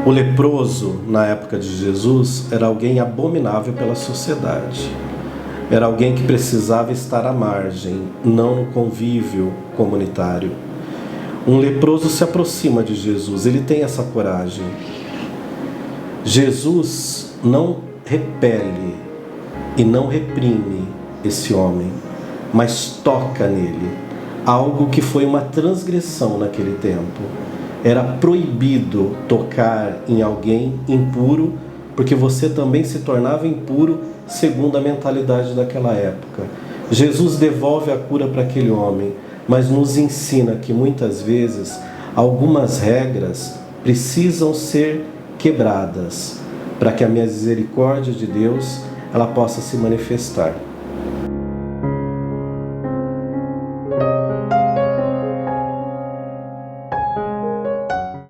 O leproso, na época de Jesus, era alguém abominável pela sociedade. Era alguém que precisava estar à margem, não no convívio comunitário. Um leproso se aproxima de Jesus, ele tem essa coragem. Jesus não repele e não reprime esse homem, mas toca nele, algo que foi uma transgressão naquele tempo. Era proibido tocar em alguém impuro, porque você também se tornava impuro segundo a mentalidade daquela época. Jesus devolve a cura para aquele homem, mas nos ensina que muitas vezes algumas regras precisam ser quebradas para que a misericórdia de Deus ela possa se manifestar.